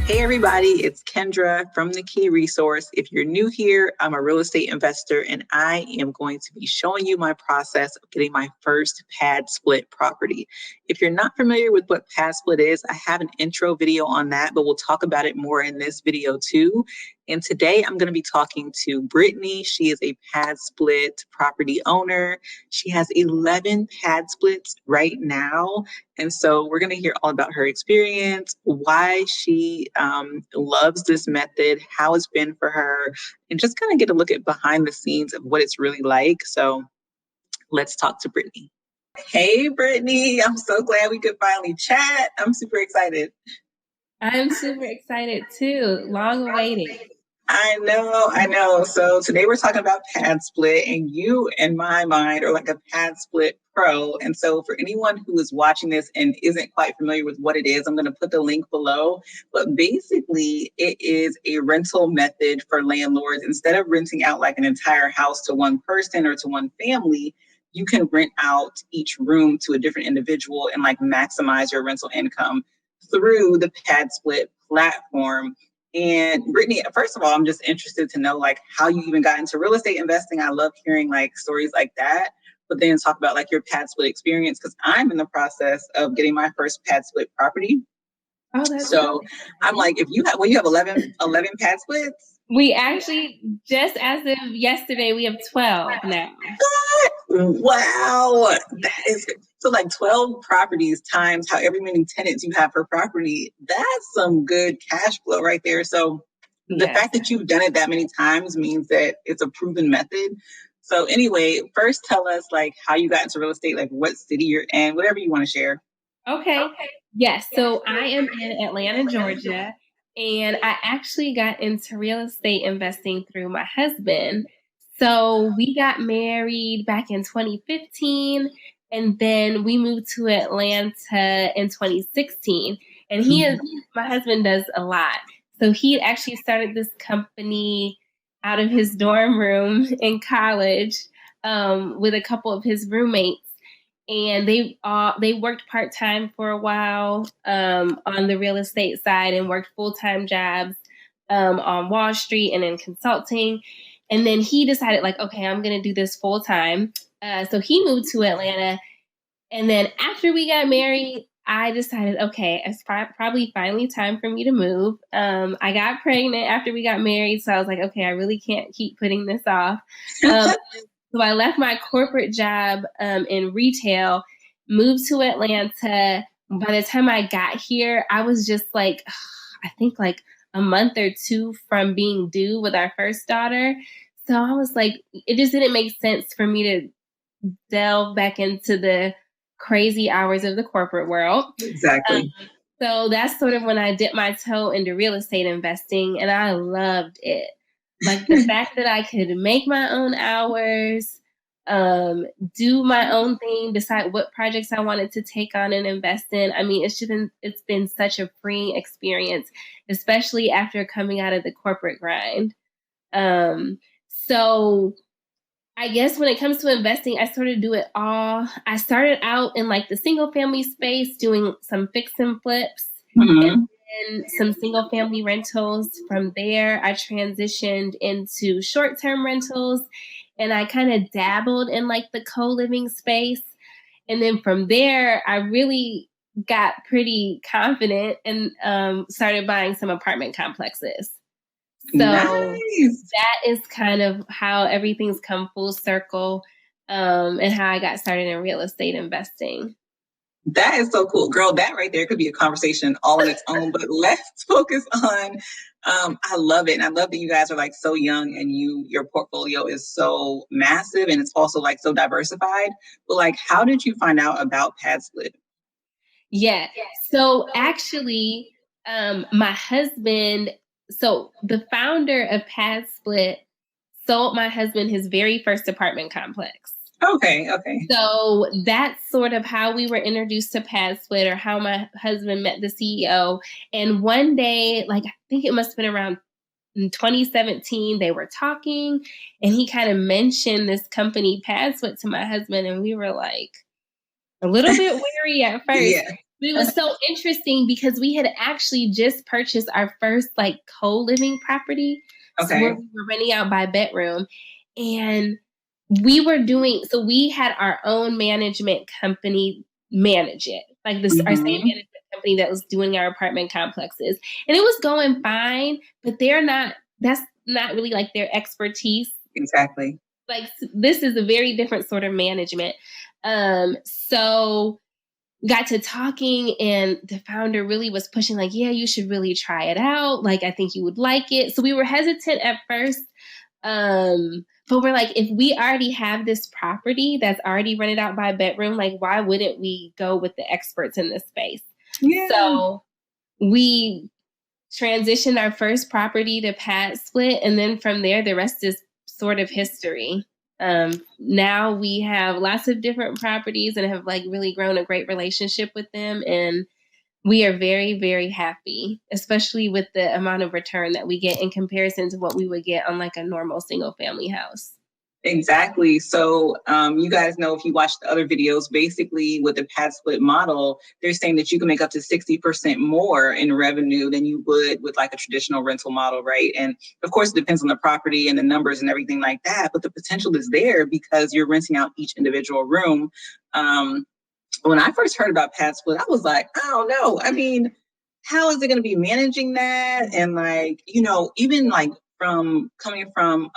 Hey everybody, it's Kendra from The Key Resource. If you're new here, I'm a real estate investor and I am going to be showing you my process of getting my first PadSplit property. If you're not familiar with what PadSplit is, I have an intro video on that, but we'll talk about it more in this video too. And today I'm going to be talking to Brittany. She is a PadSplit property owner. She has 11 PadSplits right now. And so we're going to hear all about her experience, why she loves this method, how it's been for her, and just kind of get a look at behind the scenes of what it's really like. So let's talk to Brittany. Hey, Brittany. I'm so glad we could finally chat. I'm super excited. I'm super excited too. Long awaited. I know. So today we're talking about PadSplit, and you, in my mind, are like a PadSplit pro. And so for anyone who is watching this and isn't quite familiar with what it is, I'm going to put the link below. But basically, it is a rental method for landlords. Instead of renting out like an entire house to one person or to one family, you can rent out each room to a different individual and like maximize your rental income through the PadSplit platform. And Brittany, first of all, I'm just interested to know like how you even got into real estate investing. I love hearing like stories like that, but then talk about like your PadSplit experience, because I'm in the process of getting my first PadSplit property. Oh, that's so nice. I'm like, if you have 11 PadSplits. We actually, just as of yesterday, we have 12 now. Wow. That is so like 12 properties times however many tenants you have per property. That's some good cash flow right there. So the fact that you've done it that many times means that it's a proven method. So anyway, first tell us like how you got into real estate, like what city you're in, whatever you want to share. Okay. Yes. So I am in Atlanta, Georgia, and I actually got into real estate investing through my husband. So we got married back in 2015, and then we moved to Atlanta in 2016. And my husband does a lot. So he actually started this company out of his dorm room in college with a couple of his roommates. And they worked part-time for a while on the real estate side and worked full-time jobs on Wall Street and in consulting. And then he decided like, okay, I'm going to do this full-time. So he moved to Atlanta. And then after we got married, I decided, okay, it's probably finally time for me to move. I got pregnant after we got married. So I was like, okay, I really can't keep putting this off. So I left my corporate job in retail, moved to Atlanta. By the time I got here, I was just like, I think like a month or two from being due with our first daughter. So I was like, it just didn't make sense for me to delve back into the crazy hours of the corporate world. Exactly. So that's sort of when I dipped my toe into real estate investing, and I loved it. Like the fact that I could make my own hours, do my own thing, decide what projects I wanted to take on and invest in. I mean, it's been such a freeing experience, especially after coming out of the corporate grind. So I guess when it comes to investing, I sort of do it all. I started out in like the single family space, doing some fix and flips. Mm-hmm. And some single family rentals. From there, I transitioned into short-term rentals, and I kind of dabbled in like the co-living space. And then from there, I really got pretty confident and started buying some apartment complexes. So nice. That is kind of how everything's come full circle, and how I got started in real estate investing. That is so cool, girl. That right there could be a conversation all on its own, but let's focus on, I love it. And I love that you guys are like so young and your portfolio is so massive and it's also like so diversified, but like, how did you find out about PadSplit? Yeah. So actually, my husband, so the founder of PadSplit sold my husband his very first apartment complex. Okay. So that's sort of how we were introduced to PadSplit, or how my husband met the CEO. And one day, like I think it must have been around 2017, they were talking, and he kind of mentioned this company PadSplit to my husband, and we were like a little bit wary at first. Yeah. But it was so interesting because we had actually just purchased our first like co-living property. So where Okay. we were renting out by bedroom. And we had our own management company manage it. Like this, our same Mm-hmm. management company that was doing our apartment complexes. And it was going fine, but that's not really like their expertise. Exactly. Like this is a very different sort of management. So got to talking and the founder really was pushing like, yeah, you should really try it out. Like, I think you would like it. So we were hesitant at first. But we're like, if we already have this property that's already rented out by bedroom, like why wouldn't we go with the experts in this space? Yeah. So we transitioned our first property to PadSplit, and then from there, the rest is sort of history. Now we have lots of different properties and have like really grown a great relationship with them, and we are very, very happy, especially with the amount of return that we get in comparison to what we would get on like a normal single family house. Exactly. So you guys know, if you watch the other videos, basically with the pad split model, they're saying that you can make up to 60% more in revenue than you would with like a traditional rental model, right? And of course, it depends on the property and the numbers and everything like that. But the potential is there because you're renting out each individual room. When I first heard about pad split, I was like, I don't know. I mean, how is it going to be managing that? And like, even like from coming from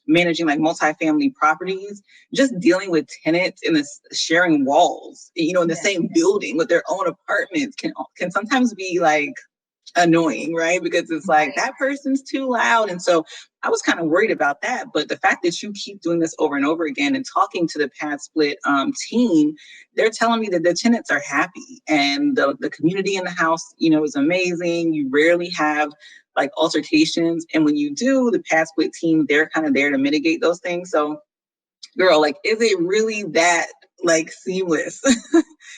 managing like multifamily properties, just dealing with tenants in this sharing walls, in the same building with their own apartments can sometimes be like annoying, right? Because it's like that person's too loud. And so I was kind of worried about that. But the fact that you keep doing this over and over again and talking to the PadSplit team, they're telling me that the tenants are happy and the community in the house, is amazing. You rarely have like altercations. And when you do, the PadSplit team, they're kind of there to mitigate those things. So girl, like, is it really that like seamless?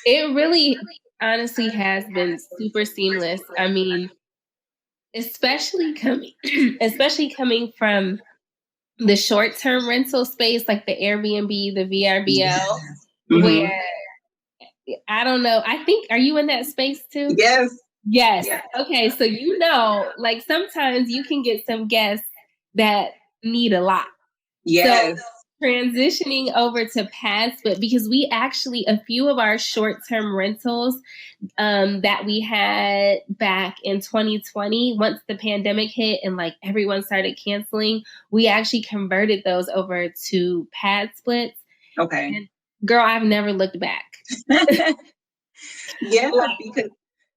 It really honestly has been super seamless. I mean, especially coming from the short-term rental space like the Airbnb, the VRBO, Mm-hmm. where I don't know. I think, are you in that space too? Yes. Yes. Okay. So, like sometimes you can get some guests that need a lot. Yes. So transitioning over to PadSplit, because we actually, a few of our short-term rentals that we had back in 2020, once the pandemic hit and like everyone started canceling, we actually converted those over to PadSplits. Okay. And girl, I've never looked back. Yeah, because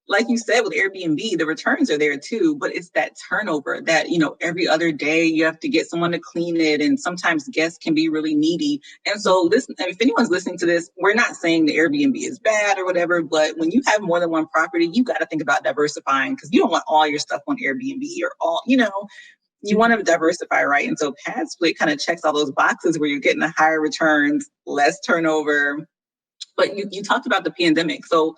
like you said, with Airbnb, the returns are there too, but it's that turnover that, every other day you have to get someone to clean it. And sometimes guests can be really needy. And so listen, if anyone's listening to this, we're not saying the Airbnb is bad or whatever, but when you have more than one property, you got to think about diversifying because you don't want all your stuff on Airbnb or all, you want to diversify, right? And so PadSplit kind of checks all those boxes where you're getting the higher returns, less turnover. But you talked about the pandemic. So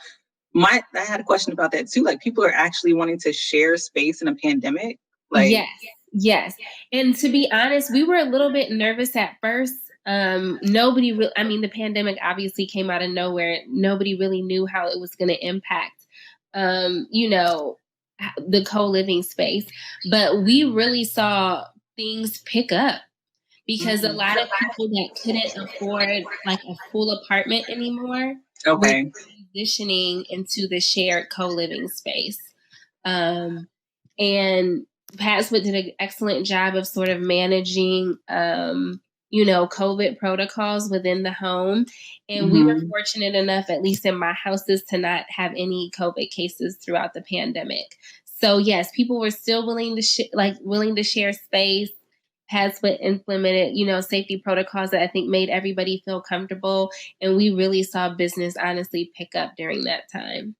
I had a question about that too. Like, people are actually wanting to share space in a pandemic. Like, yes. And to be honest, we were a little bit nervous at first. Nobody really, I mean, the pandemic obviously came out of nowhere. Nobody really knew how it was going to impact, the co-living space. But we really saw things pick up because a lot of people that couldn't afford like a full apartment anymore were transitioning into the shared co-living space. And PadSplit did an excellent job of sort of managing, COVID protocols within the home. And we were fortunate enough, at least in my houses, to not have any COVID cases throughout the pandemic. So yes, people were still willing to share space. PadSplit implemented, safety protocols that I think made everybody feel comfortable. And we really saw business honestly pick up during that time.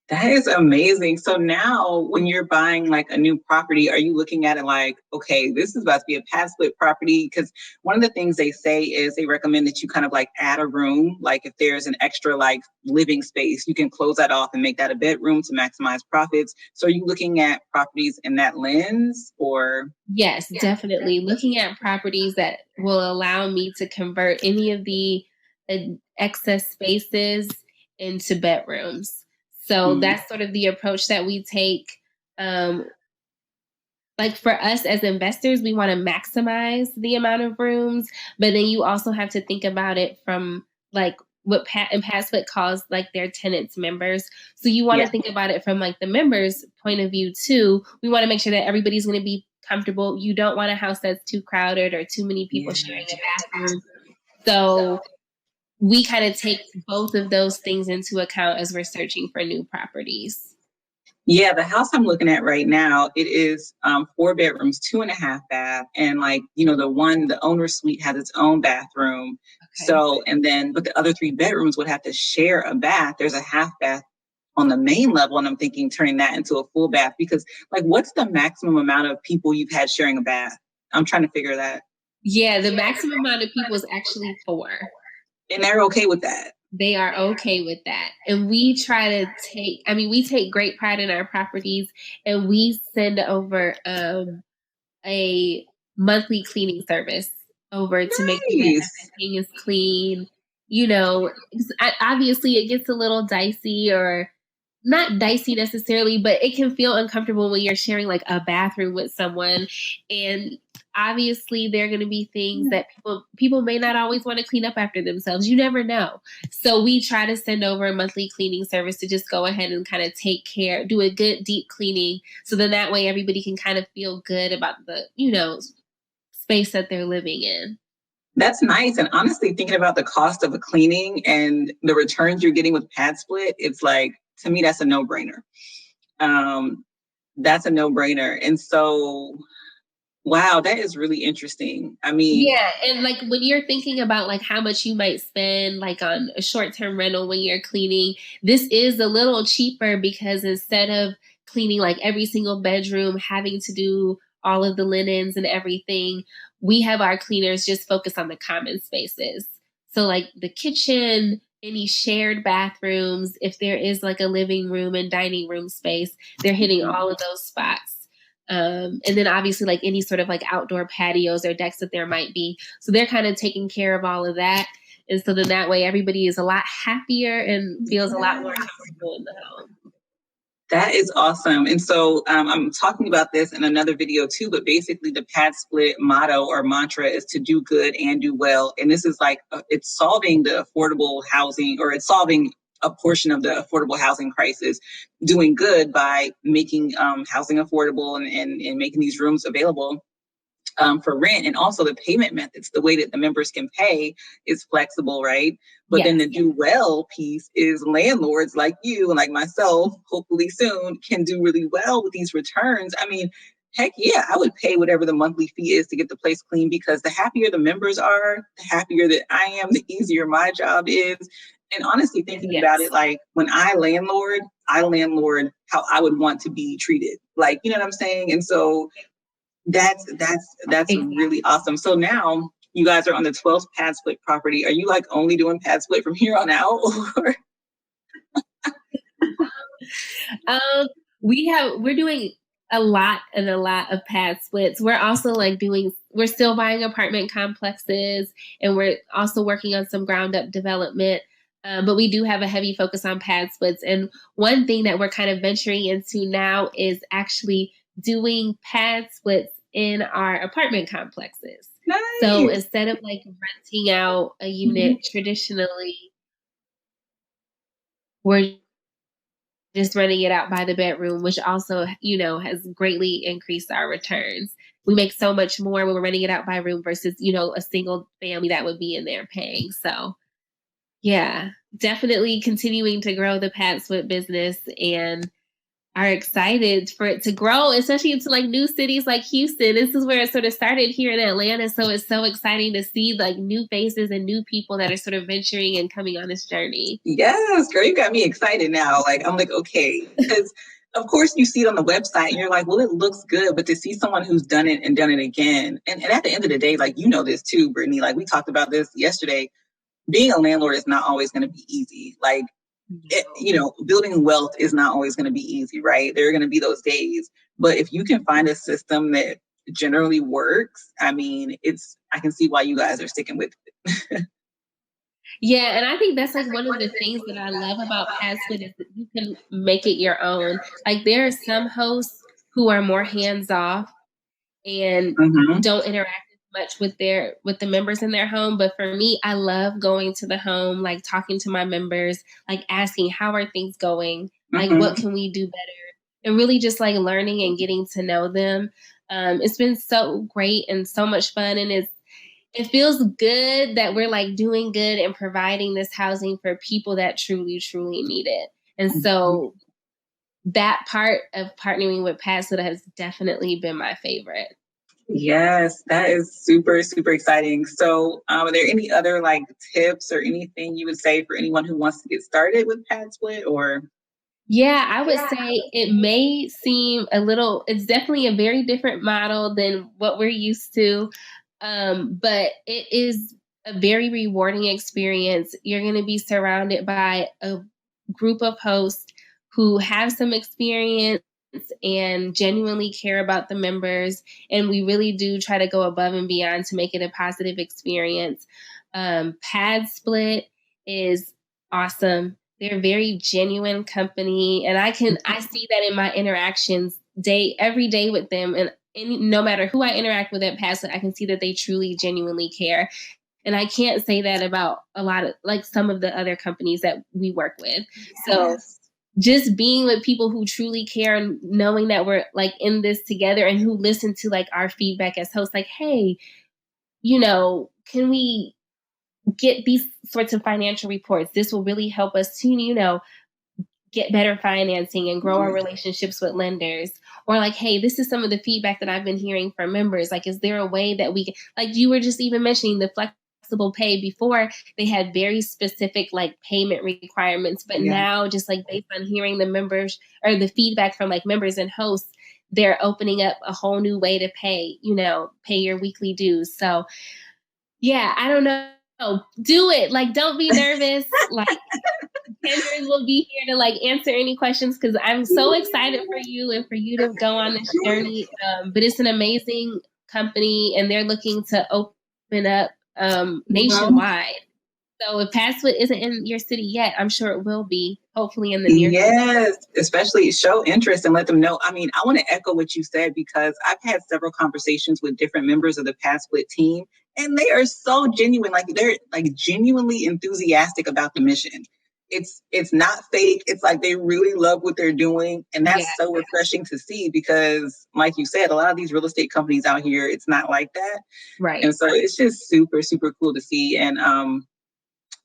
That is amazing. So now when you're buying like a new property, are you looking at it like, okay, this is about to be a PadSplit property? Because one of the things they say is they recommend that you kind of like add a room. Like if there's an extra like living space, you can close that off and make that a bedroom to maximize profits. So are you looking at properties in that lens or? Yes, definitely. Looking at properties that will allow me to convert any of the excess spaces into bedrooms. So that's sort of the approach that we take. Like for us as investors, we want to maximize the amount of rooms, but then you also have to think about it from like what PadSplit calls like their tenants members. So you want to think about it from like the members' point of view too. We want to make sure that everybody's going to be comfortable. You don't want a house that's too crowded or too many people sharing a bathroom. So we kind of take both of those things into account as we're searching for new properties. Yeah, the house I'm looking at right now, it is 4 bedrooms, 2.5 bath. And like, the owner suite has its own bathroom. Okay. So, but the other 3 bedrooms would have to share a bath. There's a half bath on the main level. And I'm thinking turning that into a full bath because like, what's the maximum amount of people you've had sharing a bath? I'm trying to figure that. Yeah, the maximum amount of people is actually 4. And they're okay with that. They are okay with that. And we try to we take great pride in our properties, and we send over a monthly cleaning service over to make sure that everything is clean. Obviously it gets a little dicey, or not dicey necessarily, but it can feel uncomfortable when you're sharing like a bathroom with someone. And obviously there are going to be things that people may not always want to clean up after themselves. You never know. So we try to send over a monthly cleaning service to just go ahead and kind of take care, do a good deep cleaning. So then that way everybody can kind of feel good about the, space that they're living in. That's nice. And honestly, thinking about the cost of a cleaning and the returns you're getting with PadSplit, it's like, to me, that's a no-brainer. That's a no-brainer. And so, wow, that is really interesting. I mean, yeah. And like when you're thinking about like how much you might spend like on a short-term rental when you're cleaning, this is a little cheaper because instead of cleaning like every single bedroom, having to do all of the linens and everything, we have our cleaners just focus on the common spaces. So like the kitchen, any shared bathrooms, if there is like a living room and dining room space, they're hitting all of those spots. And then obviously like any sort of like outdoor patios or decks that there might be. So they're kind of taking care of all of that. And so then that way everybody is a lot happier and feels a lot more comfortable in the home. That is awesome. And so I'm talking about this in another video too, but basically the PadSplit motto or mantra is to do good and do well. And this is like, it's solving the affordable housing, or it's solving a portion of the affordable housing crisis, doing good by making housing affordable and making these rooms available for rent. And also the payment methods, the way that the members can pay is flexible, right? But then the do well piece is landlords like you and like myself, hopefully soon, can do really well with these returns. I mean, heck yeah, I would pay whatever the monthly fee is to get the place clean, because the happier the members are, the happier that I am, the easier my job is. And honestly, thinking about it, like when I landlord how I would want to be treated. Like, you know what I'm saying? And so that's really awesome. So now you guys are on the 12th PadSplit property. Are you like only doing PadSplit from here on out? Or? We're doing a lot of PadSplits. We're also like we're still buying apartment complexes, and we're also working on some ground up development. But we do have a heavy focus on PadSplits. And one thing that we're kind of venturing into now is actually doing PadSplits in our apartment complexes. Nice. So instead of like renting out a unit traditionally, we're just renting it out by the bedroom, which also, has greatly increased our returns. We make so much more when we're renting it out by room versus, a single family that would be in there paying. So yeah, definitely continuing to grow the PadSplit business, and are excited for it to grow, especially into like new cities like Houston. This is where it sort of started here in Atlanta. So it's so exciting to see like new faces and new people that are sort of venturing and coming on this journey. Yes, girl, you got me excited now. Like, I'm like, okay, because of course you see it on the website and you're like, well, it looks good, but to see someone who's done it and done it again. And at the end of the day, like, this too, Brittany, like we talked about this yesterday, being a landlord is not always going to be easy. Like, building wealth is not always going to be easy, right? There are going to be those days. But if you can find a system that generally works, I mean, I can see why you guys are sticking with it. Yeah, and I think that's like one of the things that I love about PadSplit is that you can make it your own. Like there are some hosts who are more hands off and Mm-hmm. don't interact as much with the members in their home. But for me, I love going to the home, like talking to my members, like asking how are things going, like what Mm-hmm. can we do better, and really just like learning and getting to know them. It's been so great and so much fun, and it feels good that we're like doing good and providing this housing for people that truly, truly need it. And so that part of partnering with PadSplit has definitely been my favorite. Yes, that is super, super exciting. So, are there any other like tips or anything you would say for anyone who wants to get started with PadSplit or? Yeah, I would say it may seem a little, it's definitely a very different model than what we're used to. But it is a very rewarding experience. You're going to be surrounded by a group of hosts who have some experience and genuinely care about the members. And we really do try to go above and beyond to make it a positive experience. PadSplit is awesome. They're a very genuine company, and I see that in my interactions every day with them, and no matter who I interact with at PadSplit, I can see that they truly genuinely care. And I can't say that about a lot of like some of the other companies that we work with. So just being with people who truly care and knowing that we're like in this together and who listen to like our feedback as hosts, like, hey, can we get these sorts of financial reports? This will really help us to, get better financing and grow our relationships with lenders. Or like, hey, this is some of the feedback that I've been hearing from members. Like, is there a way that we can, like you were just even mentioning the flexible pay before, they had very specific like payment requirements, but now just like based on hearing the members or the feedback from like members and hosts, they're opening up a whole new way to pay, pay your weekly dues. So yeah, I don't know. Do it. Like, don't be nervous. Like, Kendra will be here to like answer any questions because I'm so excited for you and for you to go on this journey. But it's an amazing company, and they're looking to open up nationwide. So if PadSplit isn't in your city yet, I'm sure it will be, hopefully in the near future. Yes, especially show interest and let them know. I mean, I want to echo what you said because I've had several conversations with different members of the PadSplit team, and they are so genuine. Like they're like genuinely enthusiastic about the mission. It's not fake. It's like they really love what they're doing, and that's so refreshing to see because, like you said, a lot of these real estate companies out here, it's not like that. Right. And so it's just super, super cool to see. And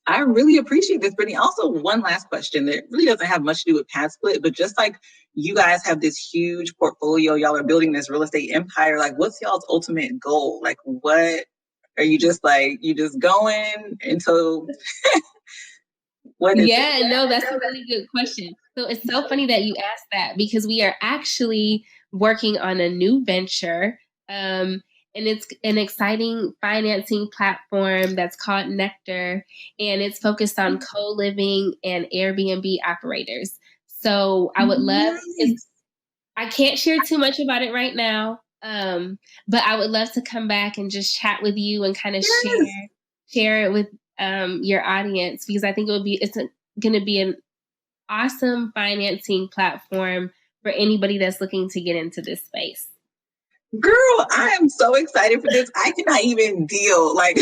I really appreciate this, Brittany. Also, one last question that really doesn't have much to do with PadSplit, but just like you guys have this huge portfolio, y'all are building this real estate empire. Like, what's y'all's ultimate goal? Like, what are you just like, you just going until what is it? No, that's a really good question. So it's so funny that you asked that because we are actually working on a new venture. And it's an exciting financing platform that's called Nectar, and it's focused on co-living and Airbnb operators. So I would love, I can't share too much about it right now, but I would love to come back and just chat with you and kind of share it with your audience because I think it's going to be an awesome financing platform for anybody that's looking to get into this space. Girl, I am so excited for this. I cannot even deal. Like,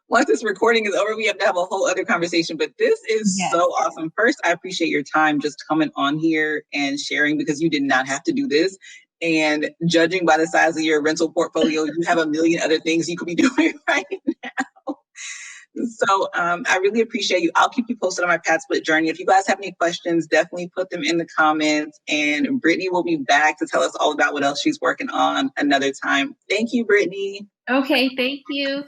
once this recording is over, we have to have a whole other conversation. But this is so awesome. First, I appreciate your time just coming on here and sharing because you did not have to do this. And judging by the size of your rental portfolio, you have a million other things you could be doing right now. So I really appreciate you. I'll keep you posted on my PadSplit journey. If you guys have any questions, definitely put them in the comments. And Brittany will be back to tell us all about what else she's working on another time. Thank you, Brittany. Okay, thank you.